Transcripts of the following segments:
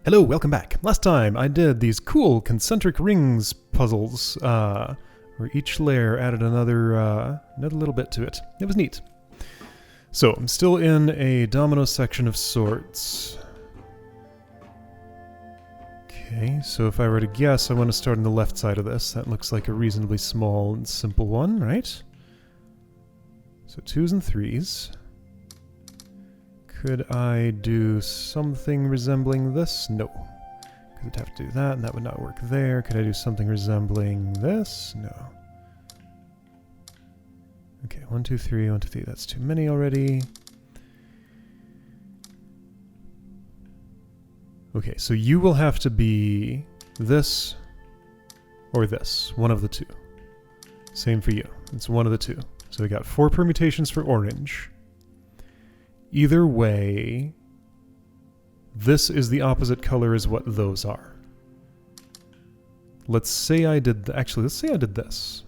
Hello, welcome back. Last time I did these cool concentric rings puzzles, where each layer added another little bit to it. It was neat. So, I'm still in a domino section of sorts. Okay, so if I were to guess, I want to start on the left side of this. That looks like a reasonably small and simple one, right? So 2s and 3s. Could I do something resembling this? No. Because I'd have to do that, and that would not work there. Could I do something resembling this? No. Okay, 1, 2, 3, 1, 2, 3. That's too many already. Okay, so you will have to be this or this. One of the two. Same for you. It's one of the two. So we got 4 permutations for orange. Either way, this is the opposite color as what those are. Let's say I did... Actually, let's say I did this.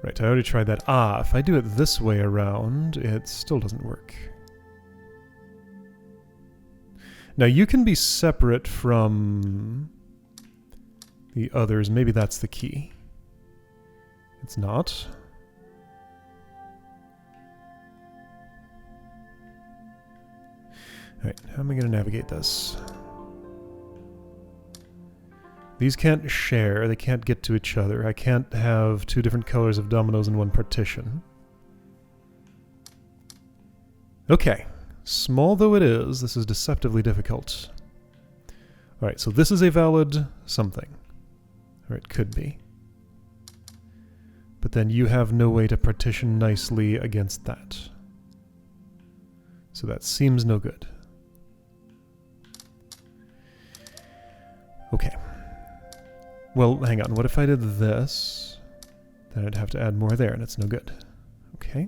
Right, I already tried that. Ah, if I do it this way around, it still doesn't work. Now, you can be separate from the others. Maybe that's the key. It's not. Alright, how am I going to navigate this? These can't share, they can't get to each other. I can't have 2 different colors of dominoes in one partition. Okay, small though it is, this is deceptively difficult. Alright, so this is a valid something. Or it could be. But then you have no way to partition nicely against that. So that seems no good. Okay. Well, hang on. What if I did this? Then I'd have to add more there, and it's no good. Okay.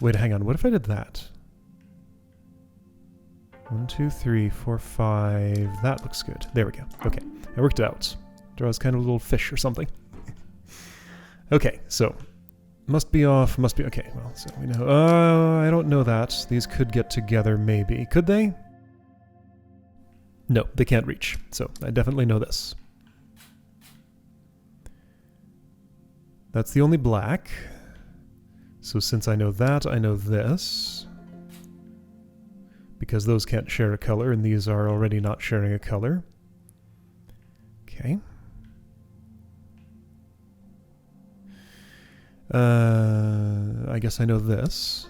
Wait, hang on. What if I did that? 1, 2, 3, 4, 5. That looks good. There we go. Okay. I worked it out. Draws kind of a little fish or something. Okay, so. Must be off, must be... Okay, well, so we know... I don't know that. These could get together, maybe. Could they? No, they can't reach. So, I definitely know this. That's the only black. So since I know that, I know this. Because those can't share a color, and these are already not sharing a color. Okay. I guess I know this.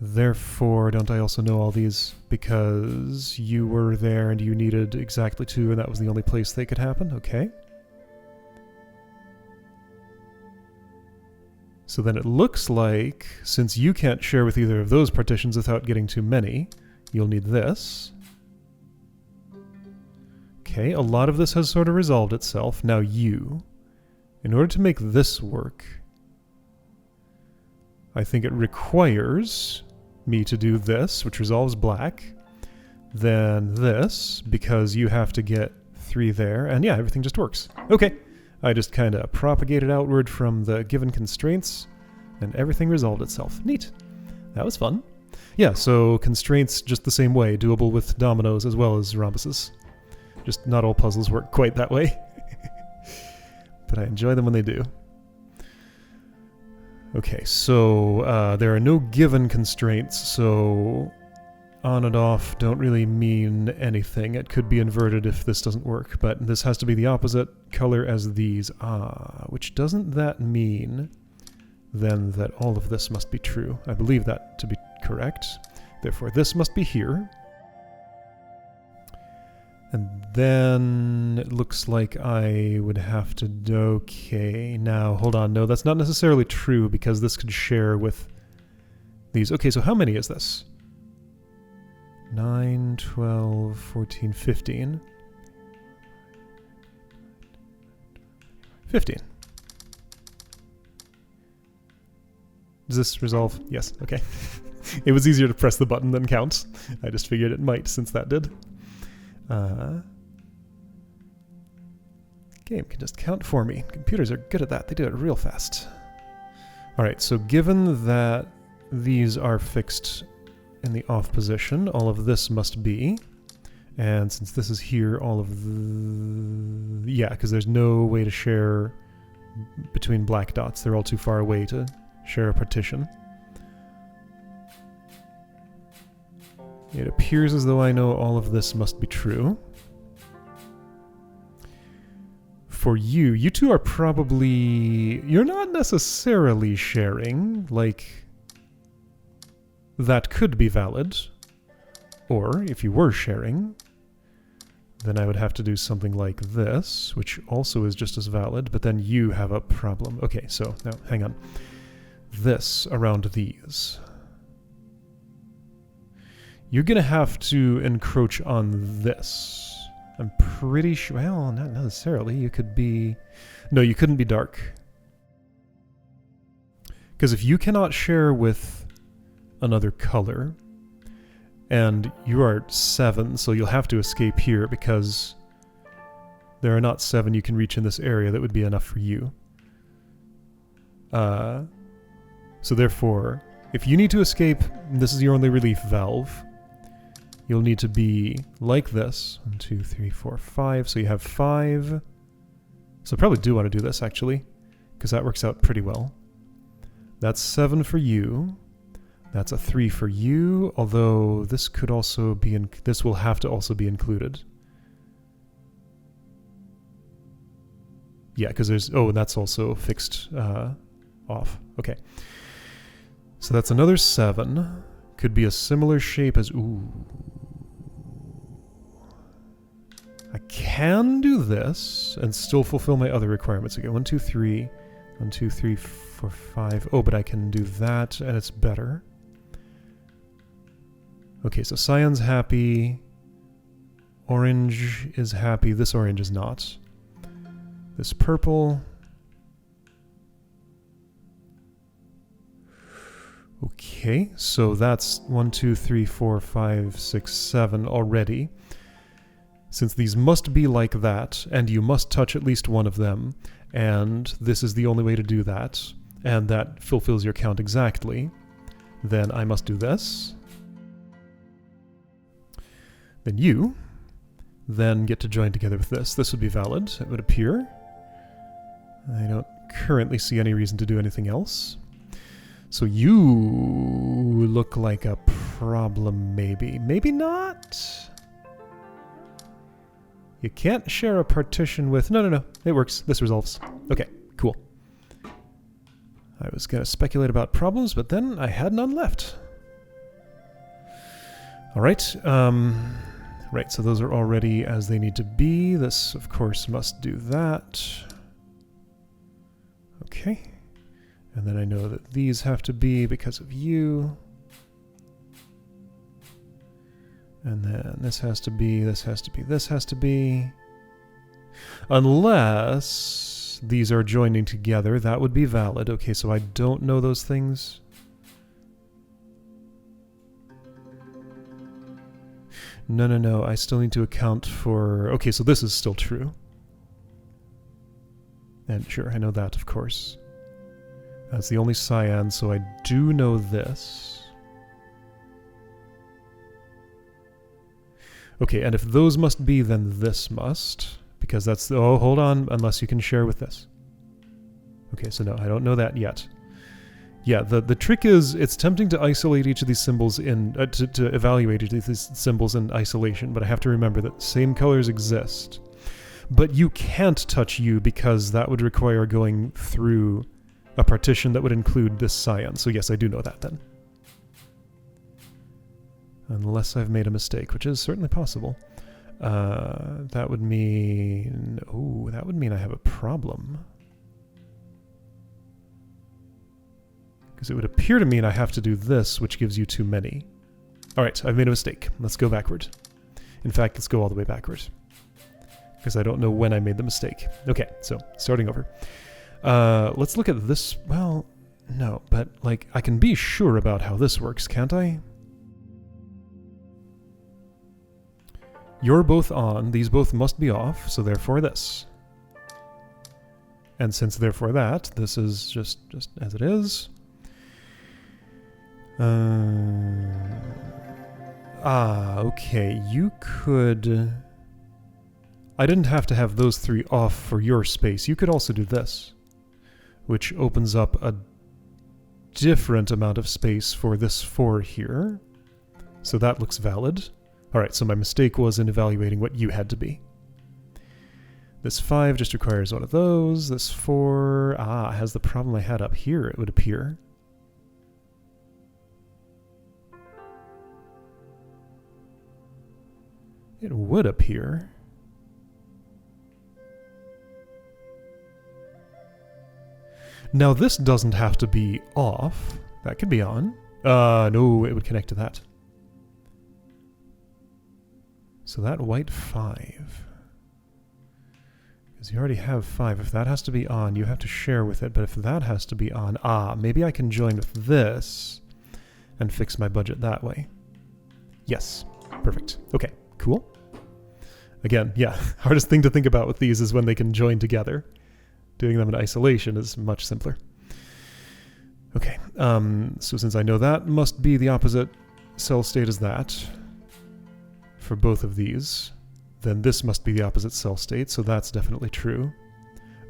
Therefore, don't I also know all these because you were there and you needed exactly 2 and that was the only place they could happen? Okay. So then it looks like, since you can't share with either of those partitions without getting too many, you'll need this. Okay, a lot of this has sort of resolved itself. Now you... In order to make this work, I think it requires me to do this, which resolves black, then this, because you have to get 3 there, and yeah, everything just works. Okay, I just kind of propagated outward from the given constraints, and everything resolved itself. Neat. That was fun. Yeah, so constraints just the same way, doable with dominoes as well as rhombuses. Just not all puzzles work quite that way. But I enjoy them when they do. Okay, so there are no given constraints, so on and off don't really mean anything. It could be inverted if this doesn't work, but this has to be the opposite color as these. Which doesn't that mean then that all of this must be true? I believe that to be correct. Therefore, this must be here. And then it looks like I would have to... Okay, now, hold on. No, that's not necessarily true because this could share with these. Okay, so how many is this? 9, 12, 14, 15. 15. Does this resolve? Yes, okay. It was easier to press the button than count. I just figured it might since that did. Game can just count for me. Computers are good at that. They do it real fast. Alright, so given that these are fixed in the off position, all of this must be. And since this is here, all of the... Yeah, because there's no way to share between black dots. They're all too far away to share a partition. It appears as though I know all of this must be true. For you, you two are probably... You're not necessarily sharing, like... That could be valid. Or, if you were sharing, then I would have to do something like this, which also is just as valid, but then you have a problem. Okay, so, now, hang on. This around these. You're gonna have to encroach on this. I'm pretty sure... Well, not necessarily. You could be... No, you couldn't be dark. Because if you cannot share with another color, and you are 7, so you'll have to escape here because there are not 7 you can reach in this area that would be enough for you. So therefore, if you need to escape, this is your only relief valve. You'll need to be like this. 1, 2, 3, 4, 5. So you have 5. So I probably do want to do this, actually, because that works out pretty well. That's 7 for you. That's a 3 for you, although this could also be... this will have to also be included. Yeah, because there's... Oh, and that's also fixed off. Okay. So that's another 7. Could be a similar shape as... Ooh. I can do this and still fulfill my other requirements again. 1, 2, 3. 1, 2, 3, 4, 5. Oh, but I can do that and it's better. Okay, so cyan's happy. Orange is happy. This orange is not. This purple. Okay, so that's 1, 2, 3, 4, 5, 6, 7 already. Since these must be like that, and you must touch at least one of them, and this is the only way to do that, and that fulfills your count exactly, then I must do this. Then you then get to join together with this. This would be valid, it would appear. I don't currently see any reason to do anything else. So you look like a problem, maybe. Maybe not? You can't share a partition with... No. It works. This resolves. Okay, cool. I was going to speculate about problems, but then I had none left. Alright, right, so those are already as they need to be. This, of course, must do that. Okay. And then I know that these have to be because of you. And then this has to be, this has to be, this has to be. Unless these are joining together, that would be valid. Okay, so I don't know those things. No, I still need to account for... Okay, so this is still true. And sure, I know that, of course. That's the only cyan, so I do know this. Okay, and if those must be, then this must. Because that's the... Oh, hold on, unless you can share with this. Okay, so no, I don't know that yet. Yeah, the trick is, it's tempting to isolate each of these symbols in... to evaluate each of these symbols in isolation, but I have to remember that same colors exist. But you can't touch you because that would require going through a partition that would include this cyan. So yes, I do know that then. Unless I've made a mistake, which is certainly possible. That would mean... Ooh, that would mean I have a problem. Because it would appear to mean I have to do this, which gives you too many. Alright, I've made a mistake. Let's go backward. In fact, let's go all the way backward. Because I don't know when I made the mistake. Okay, so, starting over. Let's look at this... Well, no, but, like, I can be sure about how this works, can't I? You're both on, these both must be off, so therefore this. And since therefore that, this is just as it is. Okay, you could... I didn't have to have those 3 off for your space. You could also do this, which opens up a different amount of space for this 4 here. So that looks valid. Alright, so my mistake was in evaluating what you had to be. This 5 just requires one of those. This 4, has the problem I had up here, it would appear. It would appear. Now this doesn't have to be off. That could be on. No, it would connect to that. So that white 5. Because you already have 5. If that has to be on, you have to share with it. But if that has to be on, maybe I can join with this and fix my budget that way. Yes. Perfect. Okay, cool. Again, yeah, hardest thing to think about with these is when they can join together. Doing them in isolation is much simpler. Okay, so since I know that must be the opposite cell state as that for both of these, then this must be the opposite cell state, so that's definitely true.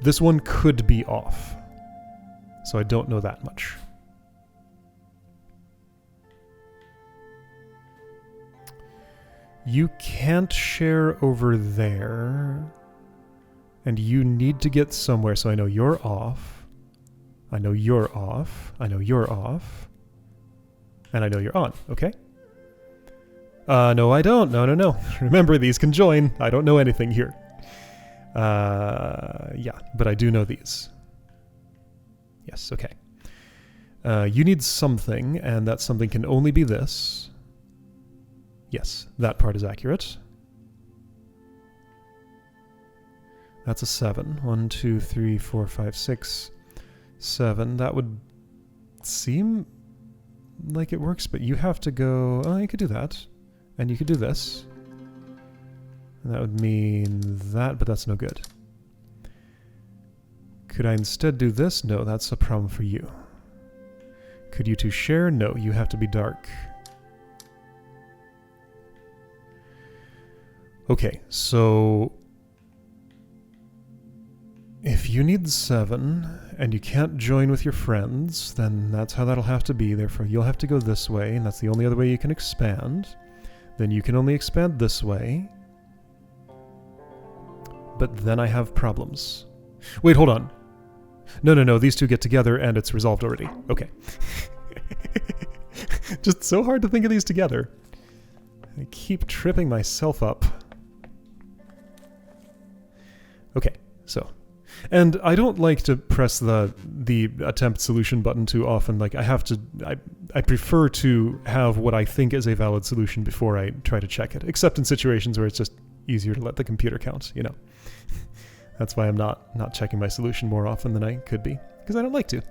This one could be off, so I don't know that much. You can't share over there, and you need to get somewhere, so I know you're off, I know you're off, I know you're off, and I know you're on, okay? No I don't, no. Remember, these can join, I don't know anything here. Yeah, but I do know these. Yes, okay. You need something, and that something can only be this. Yes, that part is accurate. That's a 7. 1, 2, 3, 4, 5, 6, 7. That would seem like it works, but you have to go... Oh, you could do that. And you could do this. And that would mean that, but that's no good. Could I instead do this? No, that's a problem for you. Could you two share? No, you have to be dark. Okay, so if you need 7 and you can't join with your friends, then that's how that'll have to be. Therefore, you'll have to go this way, and that's the only other way you can expand. Then you can only expand this way. But then I have problems. Wait, hold on. No, these two get together and it's resolved already. Okay. Just so hard to think of these together. I keep tripping myself up. Okay, so, and I don't like to press the attempt solution button too often. Like I prefer to have what I think is a valid solution before I try to check it, except in situations where it's just easier to let the computer count, you know. That's why I'm not checking my solution more often than I could be, because I don't like to.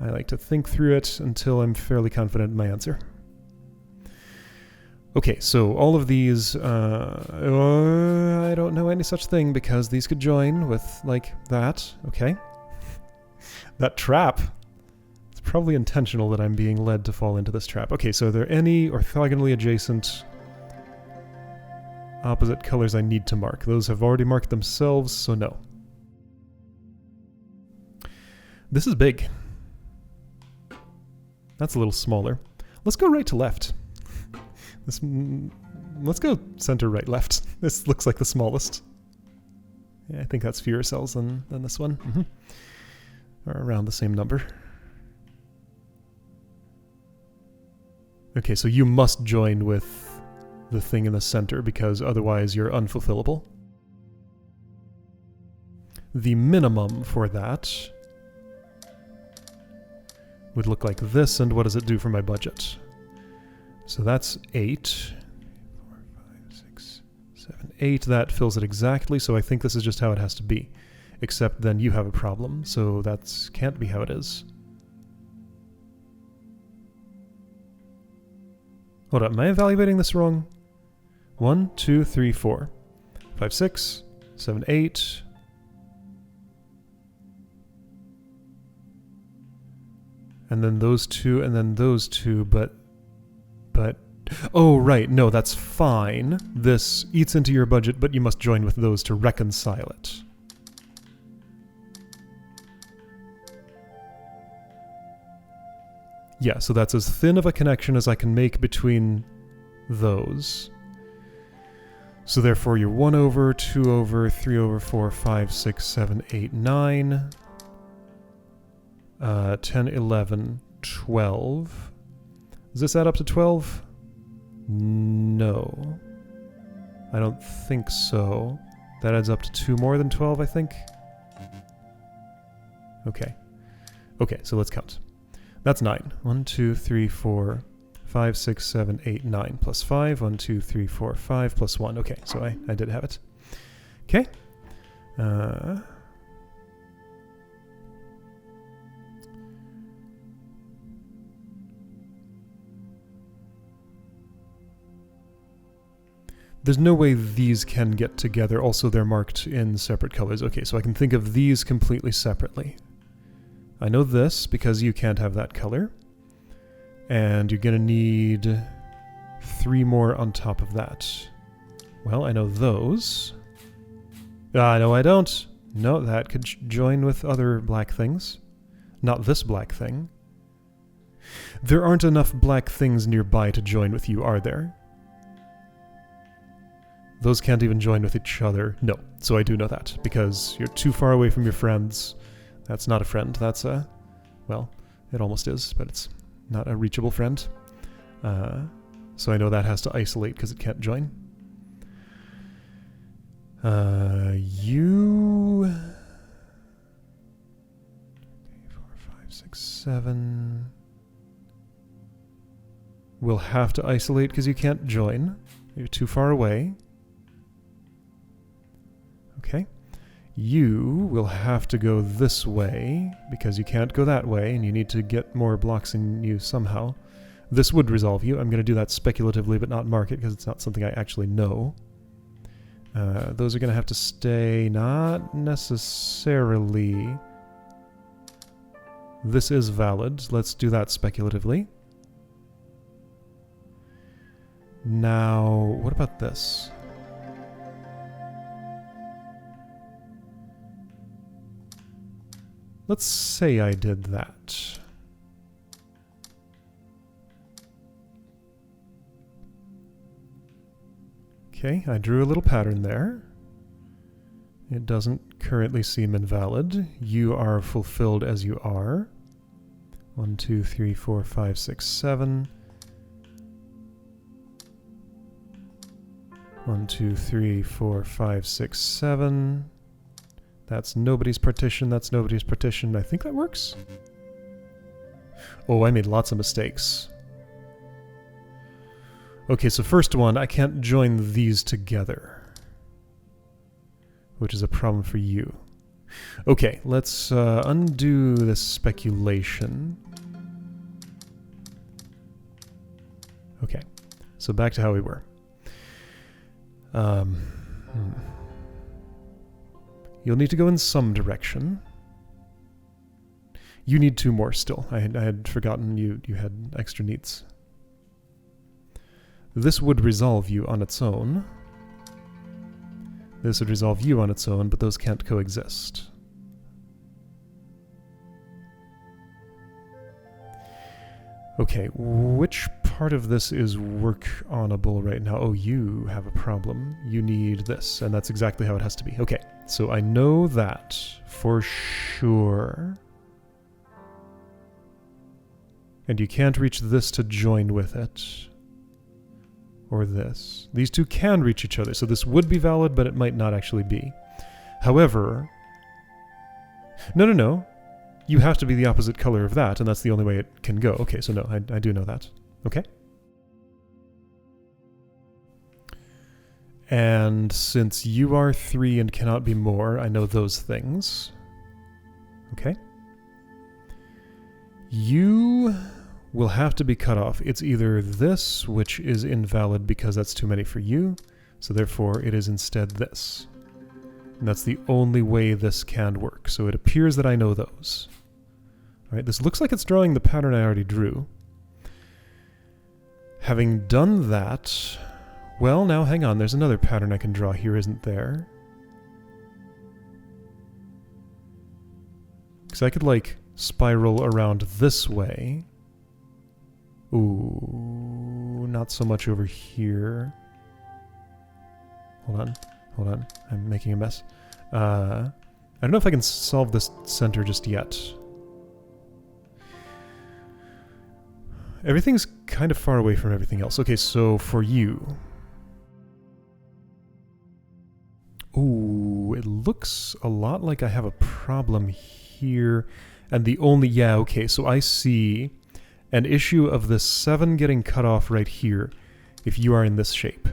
I like to think through it until I'm fairly confident in my answer. Okay, so all of these, I don't know any such thing because these could join with, like, that, okay? That trap. It's probably intentional that I'm being led to fall into this trap. Okay, so are there any orthogonally adjacent opposite colors I need to mark? Those have already marked themselves, so no. This is big. That's a little smaller. Let's go right to left. Let's go center, right, left. This looks like the smallest. Yeah, I think that's fewer cells than this one. Or around the same number. Okay, so you must join with the thing in the center because otherwise you're unfulfillable. The minimum for that would look like this, and what does it do for my budget? So that's 8. 4, 5, 6, 7, 8. That fills it exactly, so I think this is just how it has to be. Except then you have a problem, so that can't be how it is. Hold up, am I evaluating this wrong? 1, 2, 3, 4. 5, 6, 7, 8. And then those two, and then those two, but... Oh, right, no, that's fine. This eats into your budget, but you must join with those to reconcile it. Yeah, so that's as thin of a connection as I can make between those. So therefore you're 1 over, 2 over, 3 over, 4, 5, 6, 7, 8, 9, 10, 11, 12. Does this add up to 12? No. I don't think so. That adds up to 2 more than 12, I think. Okay. Okay, so let's count. That's 9. 1, 2, 3, 4, 5, 6, 7, 8, 9 plus 5. 1, 2, 3, 4, 5 plus 1. Okay, so I did have it. Okay. There's no way these can get together. Also, they're marked in separate colors. Okay, so I can think of these completely separately. I know this because you can't have that color. And you're gonna need 3 more on top of that. Well, I know those. No, I don't. No, that could join with other black things. Not this black thing. There aren't enough black things nearby to join with you, are there? Those can't even join with each other. No, so I do know that, because you're too far away from your friends. That's not a friend, that's a... well, it almost is, but it's not a reachable friend. So I know that has to isolate because it can't join. You... 4, 5, 6, 7... will have to isolate because you can't join. You're too far away. Okay. You will have to go this way, because you can't go that way, and you need to get more blocks in you somehow. This would resolve you. I'm going to do that speculatively, but not mark it, because it's not something I actually know. Those are going to have to stay. Not necessarily. This is valid. Let's do that speculatively. Now, what about this? Let's say I did that. Okay, I drew a little pattern there. It doesn't currently seem invalid. You are fulfilled as you are. 1, 2, 3, 4, 5, 6, 7. 1, 2, 3, 4, 5, 6, 7. That's nobody's partition, that's nobody's partition. I think that works. Oh, I made lots of mistakes. Okay, so first one, I can't join these together, which is a problem for you. Okay, let's undo this speculation. Okay, so back to how we were. You'll need to go in some direction. You need 2 more still. I had forgotten you had extra needs. This would resolve you on its own. This would resolve you on its own, but those can't coexist. Okay, which part of this is work-onable right now? Oh, you have a problem. You need this, and that's exactly how it has to be. Okay, so I know that for sure. And you can't reach this to join with it. Or this. These two can reach each other, so this would be valid, but it might not actually be. However... No. You have to be the opposite color of that, and that's the only way it can go. Okay, so no, I do know that. Okay. And since you are 3 and cannot be more, I know those things. Okay. You will have to be cut off. It's either this, which is invalid because that's too many for you, so therefore it is instead this. And that's the only way this can work. So it appears that I know those. Alright, this looks like it's drawing the pattern I already drew. Having done that... Well, now hang on, there's another pattern I can draw here, isn't there? Because I could, like, spiral around this way. Ooh, not so much over here. Hold on, I'm making a mess. I don't know if I can solve this center just yet. Everything's kind of far away from everything else. Okay, so for you... Ooh, it looks a lot like I have a problem here. And the only... Yeah, okay, so I see an issue of the 7 getting cut off right here if you are in this shape.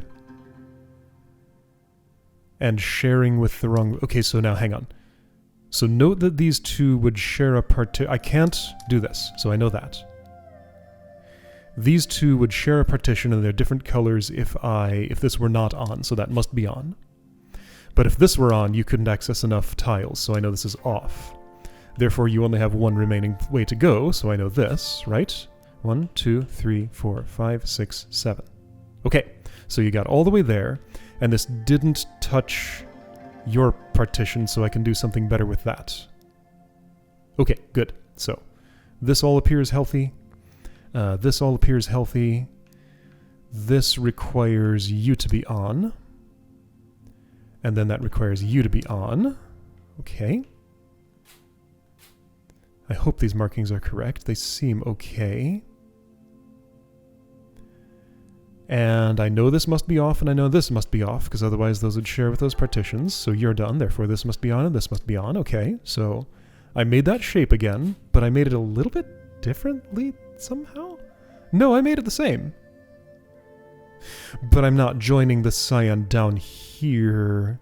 And sharing with the wrong... Okay, so now hang on. So note that these two would share a I can't do this, so I know that. These two would share a partition and they're different colors if this were not on, so that must be on. But if this were on, you couldn't access enough tiles, so I know this is off. Therefore, you only have one remaining way to go, so I know this, right? 1, 2, 3, 4, 5, 6, 7. Okay, so you got all the way there, and this didn't touch your partition, so I can do something better with that. Okay, good. So, this all appears healthy. This all appears healthy. This requires you to be on. And then that requires you to be on. Okay. I hope these markings are correct. They seem okay. And I know this must be off, and I know this must be off, because otherwise those would share with those partitions. So you're done, therefore this must be on, and this must be on. Okay, so I made that shape again, but I made it a little bit differently somehow? No, I made it the same. But I'm not joining the cyan down here.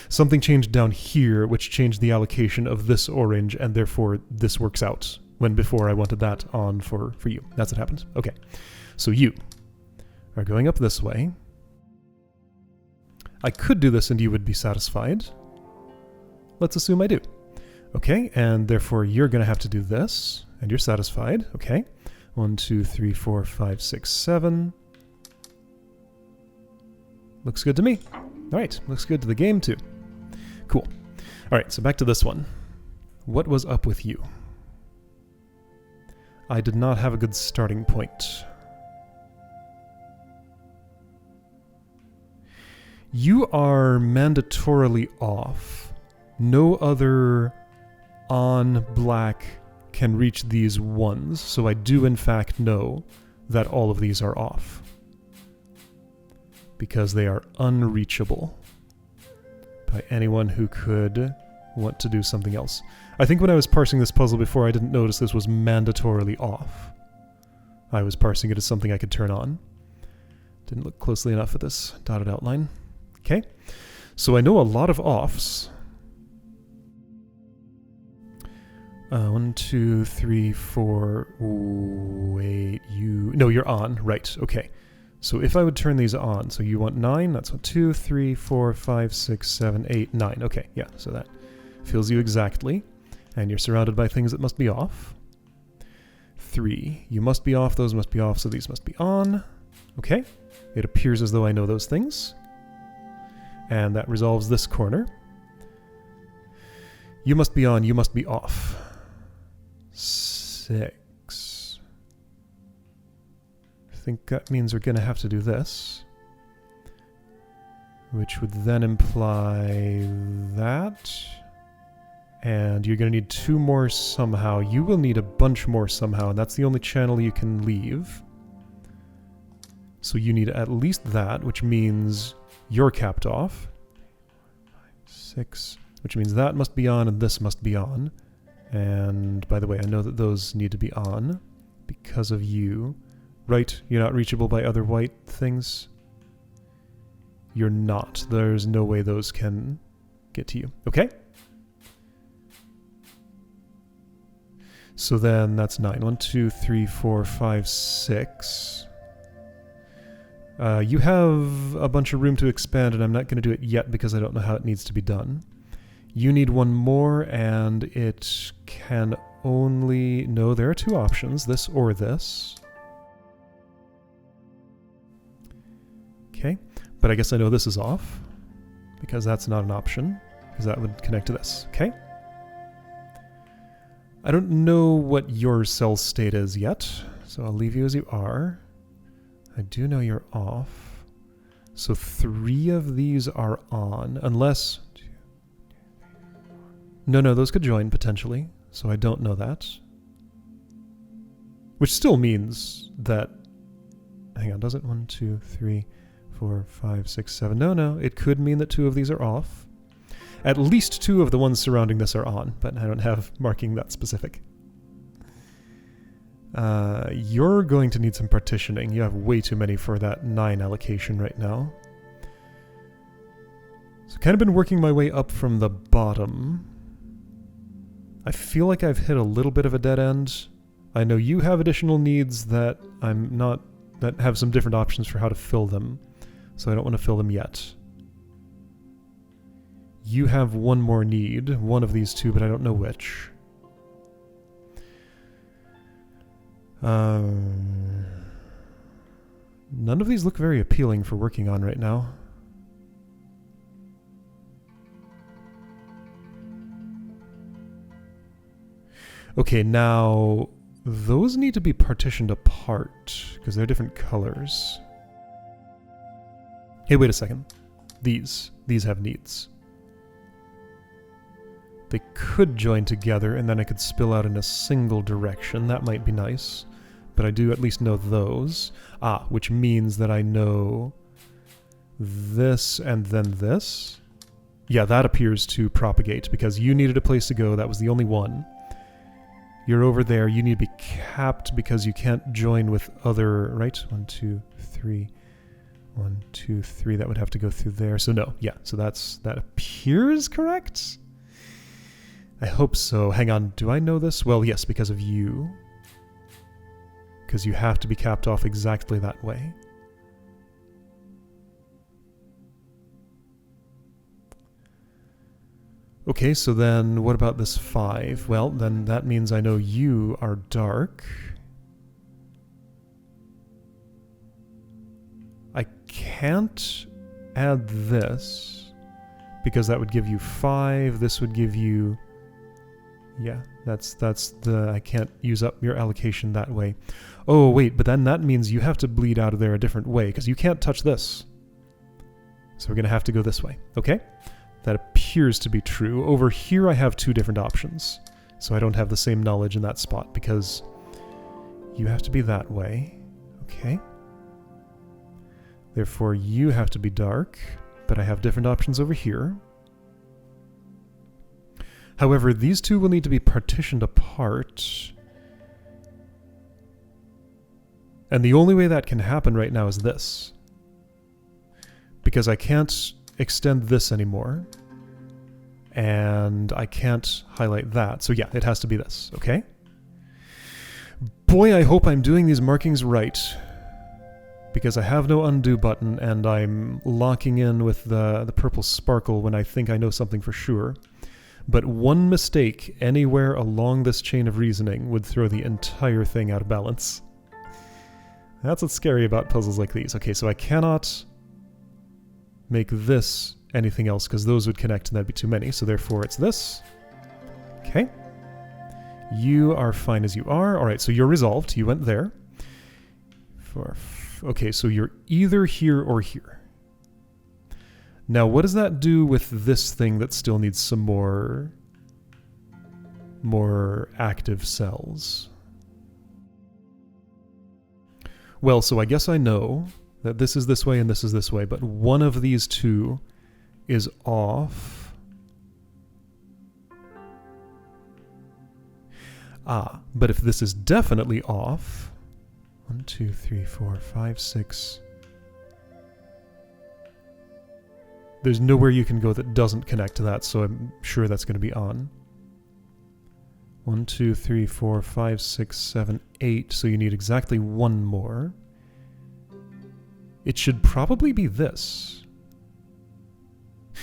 Something changed down here, which changed the allocation of this orange, and therefore this works out, when before I wanted that on for you. That's what happened. Okay, so you are going up this way. I could do this and you would be satisfied. Let's assume I do. Okay, and therefore you're going to have to do this, and you're satisfied. Okay, 1, 2, 3, 4, 5, 6, 7. Looks good to me. Alright, looks good to the game too. Cool. Alright, so back to this one. What was up with you? I did not have a good starting point. You are mandatorily off. No other on black can reach these ones, so I do in fact know that all of these are off. Because they are unreachable by anyone who could want to do something else. I think when I was parsing this puzzle before, I didn't notice this was mandatorily off. I was parsing it as something I could turn on. Didn't look closely enough at this dotted outline. Okay, so I know a lot of offs. 1, 2, 3, 4. Wait, no, you're on. Right, okay. So if I would turn these on, so you want 9, that's 1, 2, 3, 4, 5, 6, 7, 8, 9. Okay, yeah, so that fills you exactly. And you're surrounded by things that must be off. 3, you must be off, those must be off, so these must be on. Okay, it appears as though I know those things. And that resolves this corner. You must be on, you must be off. 6. I think that means we're going to have to do this. Which would then imply that. And you're going to need 2 more somehow. You will need a bunch more somehow, and that's the only channel you can leave. So you need at least that, which means you're capped off. 6, which means that must be on and this must be on. And by the way, I know that those need to be on because of you. Right, you're not reachable by other white things. You're not. There's no way those can get to you. Okay? So then that's 9. 1, 2, 3, 4, 5, 6. You have a bunch of room to expand, and I'm not going to do it yet because I don't know how it needs to be done. You need 1 more, and it can only... No, there are two options, this or this. Okay, but I guess I know this is off, because that's not an option, because that would connect to this, okay? I don't know what your cell state is yet, so I'll leave you as you are. I do know you're off. So 3 of these are on, unless... No, those could join potentially, so I don't know that. Which still means that... Hang on, does it? 1, 2, 3, 4, 5, 6, 7. No, it could mean that 2 of these are off. At least 2 of the ones surrounding this are on, but I don't have marking that specific. You're going to need some partitioning. You have way too many for that 9 allocation right now. So kind of been working my way up from the bottom. I feel like I've hit a little bit of a dead end. I know you have additional needs that that have some different options for how to fill them. So I don't want to fill them yet. You have one more need, one of these 2, but I don't know which. None of these look very appealing for working on right now. Okay, now those need to be partitioned apart because they're different colors. Hey, wait a second. These have needs. They could join together and then I could spill out in a single direction. That might be nice. But I do at least know those. Which means that I know this and then this. Yeah, that appears to propagate because you needed a place to go. That was the only one. You're over there. You need to be capped because you can't join with other... Right? 1, 2, 3. 1, 2, 3. That would have to go through there. So no. Yeah. So that appears correct? I hope so. Hang on. Do I know this? Well, yes, because of you. Because you have to be capped off exactly that way. Okay, so then what about this 5? Well, then that means I know you are dark. I can't add this because that would give you 5. This would give you... Yeah, that's the... I can't use up your allocation that way. Oh, wait, but then that means you have to bleed out of there a different way because you can't touch this. So we're going to have to go this way, okay? That appears to be true. Over here I have 2 different options. So I don't have the same knowledge in that spot because you have to be that way. Okay. Therefore you have to be dark, but I have different options over here. However, these 2 will need to be partitioned apart. And the only way that can happen right now is this. Because I can't extend this anymore. And I can't highlight that. So yeah, it has to be this, okay? Boy, I hope I'm doing these markings right. Because I have no undo button and I'm locking in with the purple sparkle when I think I know something for sure. But one mistake anywhere along this chain of reasoning would throw the entire thing out of balance. That's what's scary about puzzles like these. Okay, so I cannot make this anything else because those would connect and that'd be too many. So therefore it's this. Okay. You are fine as you are. All right, so you're resolved. You went there. Okay, so you're either here or here. Now, what does that do with this thing that still needs some more active cells? Well, so I guess I know that this is this way and this is this way, but one of these 2 is off. But if this is definitely off... 1, 2, 3, 4, 5, 6... There's nowhere you can go that doesn't connect to that, so I'm sure that's going to be on. 1, 2, 3, 4, 5, 6, 7, 8. So you need exactly 1 more. It should probably be this.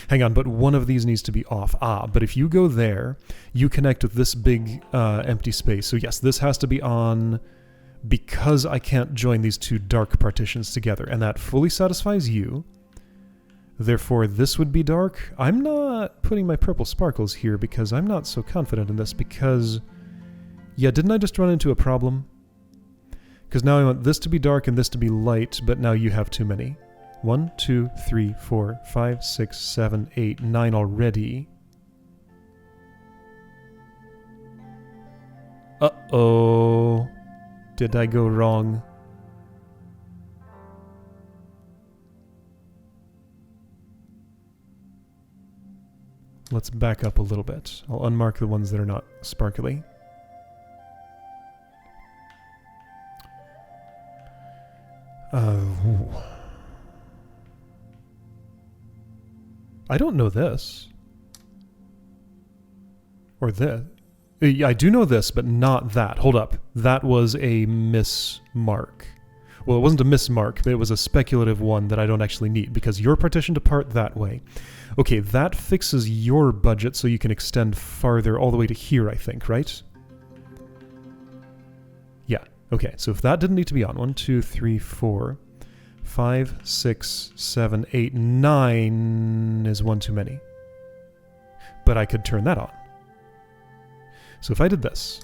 Hang on, but one of these needs to be off. Ah, but if you go there, you connect with this big empty space. So yes, this has to be on because I can't join these two dark partitions together, and that fully satisfies you. Therefore, this would be dark. I'm not putting my purple sparkles here because I'm not so confident in this because... Yeah, didn't I just run into a problem? Because now I want this to be dark and this to be light, but now you have too many. 1, 2, 3, 4, 5, 6, 7, 8, 9 already. Uh-oh. Did I go wrong? Let's back up a little bit. I'll unmark the ones that are not sparkly. I don't know this. Or this. I do know this, but not that. Hold up. That was a mismark. Well, it wasn't a mismark, but it was a speculative one that I don't actually need, because you're partitioned apart that way. Okay, that fixes your budget so you can extend farther all the way to here, I think, right? Yeah. Okay, so if that didn't need to be on, 1, 2, 3, 4, 5, 6, 7, 8, 9 is one too many. But I could turn that on. So if I did this,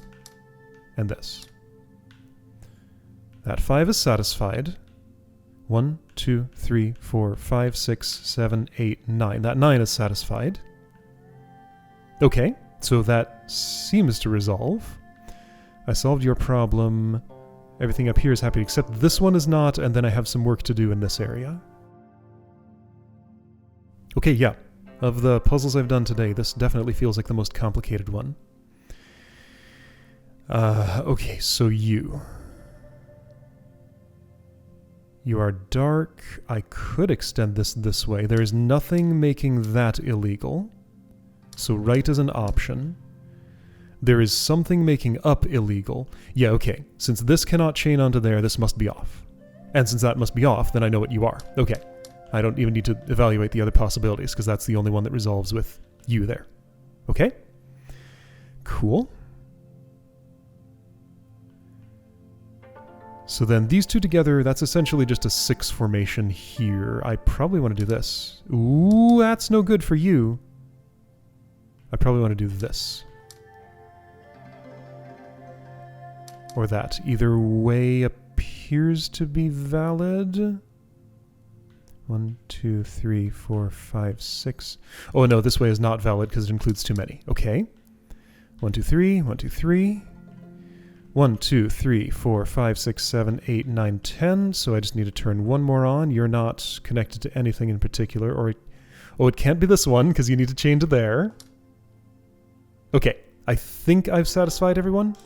and this, that 5 is satisfied. 1, 2, 3, 4, 5, 6, 7, 8, 9. That 9 is satisfied. Okay, so that seems to resolve. I solved your problem. Everything up here is happy, except this one is not, and then I have some work to do in this area. Okay, yeah. Of the puzzles I've done today, this definitely feels like the most complicated one. Okay, so you. You are dark. I could extend this way. There is nothing making that illegal. So right is an option. There is something making up illegal. Yeah, okay. Since this cannot chain onto there, this must be off. And since that must be off, then I know what you are. Okay. I don't even need to evaluate the other possibilities, because that's the only one that resolves with you there. Okay? Cool. So then these two together, that's essentially just a 6 formation here. I probably want to do this. Ooh, that's no good for you. I probably want to do this. Or that. Either way appears to be valid. 1, 2, 3, 4, 5, 6. Oh no, this way is not valid because it includes too many. Okay. 1, 2, 3, 1, 2, 3. 1, 2, 3, 4, 5, 6, 7, 8, 9, 10. So I just need to turn one more on. You're not connected to anything in particular. Or it can't be this one because you need to chain to there. Okay. I think I've satisfied everyone.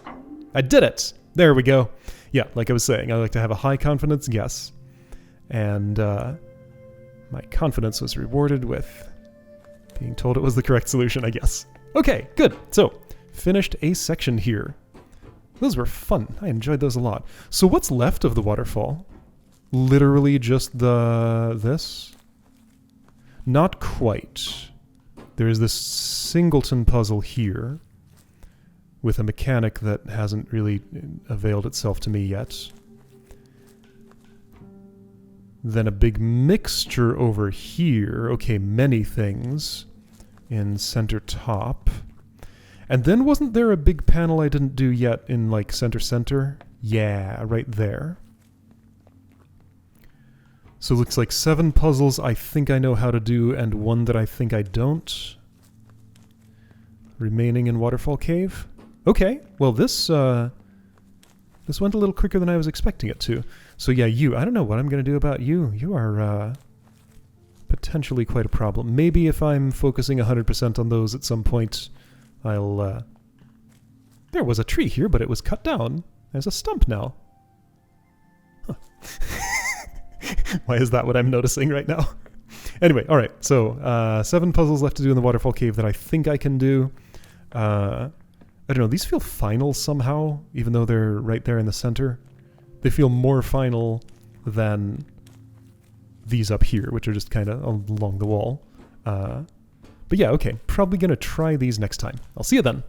I did it! There we go. Yeah, like I was saying, I like to have a high confidence guess. And my confidence was rewarded with being told it was the correct solution, I guess. Okay, good. So, finished a section here. Those were fun. I enjoyed those a lot. So what's left of the waterfall? Literally just this? Not quite. There's this singleton puzzle here with a mechanic that hasn't really availed itself to me yet. Then a big mixture over here. Okay, many things in center top. And then wasn't there a big panel I didn't do yet in, like, center? Yeah, right there. So it looks like 7 puzzles I think I know how to do, and 1 that I think I don't. Remaining in Waterfall Cave. Okay, well this went a little quicker than I was expecting it to. So yeah, you, I don't know what I'm going to do about you. You are potentially quite a problem. Maybe if I'm focusing 100% on those at some point, I'll... There was a tree here, but it was cut down. There's a stump now. Huh. Why is that what I'm noticing right now? Anyway, alright, so 7 puzzles left to do in the Waterfall Cave that I think I can do. I don't know, these feel final somehow, even though they're right there in the center. They feel more final than these up here, which are just kind of along the wall. But yeah, okay, probably gonna try these next time. I'll see you then.